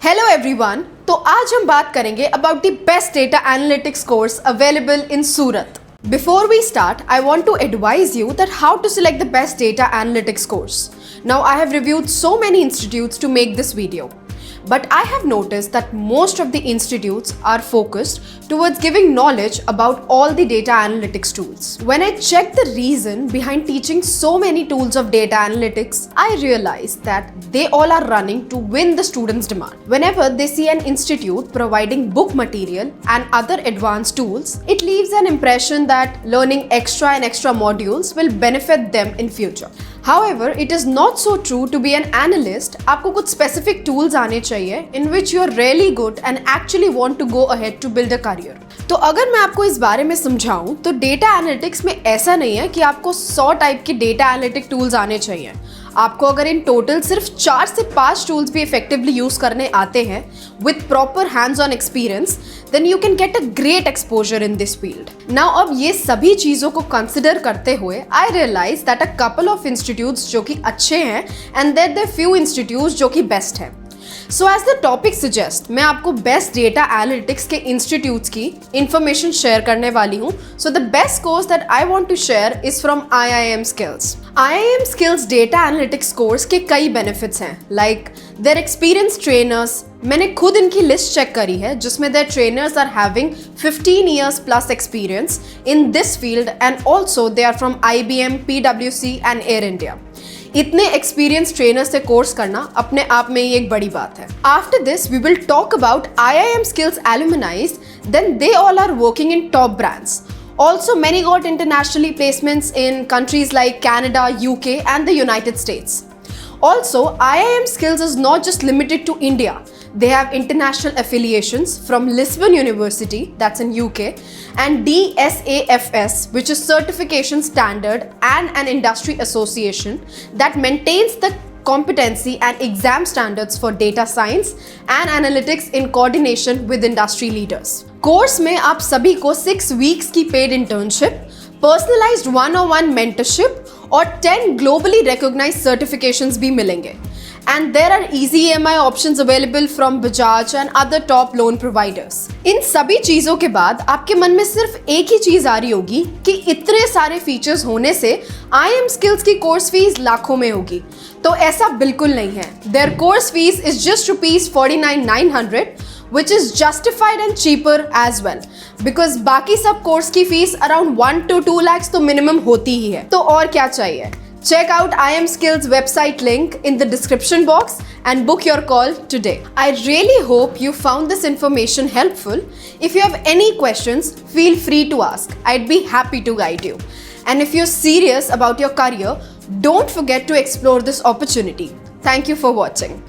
Hello everyone. तो आज हम बात करेंगे about the best data analytics course available in Surat. Before we start, I want to advise you that how to select the best data analytics course. Now, I have reviewed so many institutes to make this video. But I have noticed that most of the institutes are focused towards giving knowledge about all the data analytics tools. When I checked the reason behind teaching so many tools of data analytics, I realized that they all are running to win the students' demand. Whenever they see an institute providing book material and other advanced tools, it leaves an impression that learning extra and extra modules will benefit them in future. However, it is not so true to be an analyst. आपको कुछ specific tools आने चाहिए in which you are really good and actually want to go ahead to build a career. तो अगर मैं आपको इस बारे में समझाऊं तो डेटा एनालिटिक्स में ऐसा नहीं है कि आपको 100 टाइप के डेटा एनालिटिक टूल्स आने चाहिए. आपको अगर इन टोटल सिर्फ 4 से 5 टूल्स भी इफेक्टिवली यूज करने आते हैं with proper hands on experience, then you can get a great exposure in this field. Now अब ये सभी चीज़ों को कंसिडर करते हुए I realize that a couple of institutes जो कि अच्छे हैं and there there few institutes जो कि बेस्ट हैं. So as the topic suggest, मैं आपको बेस्ट डेटा एनालिटिक्स के इंस्टीट्यूट्स की इंफॉर्मेशन शेयर करने वाली हूँ. So the best course that I want to share is from IIM Skills. IIM Skills data analytics course के कई बेनिफिट्स हैं, लाइक देयर एक्सपीरियंस ट्रेनर्स. मैंने खुद इनकी लिस्ट चेक करी है जिसमें there trainers are having 15 years plus experience in this field and also they are from IBM, PwC and Air India. इतने एक्सपीरियंस ट्रेनर से कोर्स करना अपने आप में ही एक बड़ी बात है. After this we will talk about IIM Skills alumni. Then they all are working in top brands. Also, many got internationally placements in countries like Canada, UK and the United States. Also, IIM Skills is not just limited to India. They have international affiliations from Lisbon University, that's in UK, and DSAFS, which is certification standard and an industry association that maintains the competency and exam standards for data science and analytics in coordination with industry leaders. Course में आप सभी को 6 weeks की paid internship, personalized one-on-one mentorship और 10 globally recognized certifications भी मिलेंगे. And there are easy EMI options available from Bajaj and other top loan providers. इन सभी चीज़ों के बाद आपके मन में सिर्फ एक ही चीज़ आ रही होगी कि इतने सारे फीचर्स होने से IIM Skills की कोर्स फीस लाखों में होगी. तो ऐसा बिल्कुल नहीं है. Their course fees is just ₹49,900, which is justified and cheaper as well. Because बाकी सब कोर्स की फीस अराउंड 1 to 2 lakhs तो मिनिमम होती ही है. तो और क्या चाहिए? Check out IIM Skills website link in the description box and book your call today. I really hope you found this information helpful. If you have any questions, feel free to ask. I'd be happy to guide you. And if you're serious about your career, don't forget to explore this opportunity. Thank you for watching.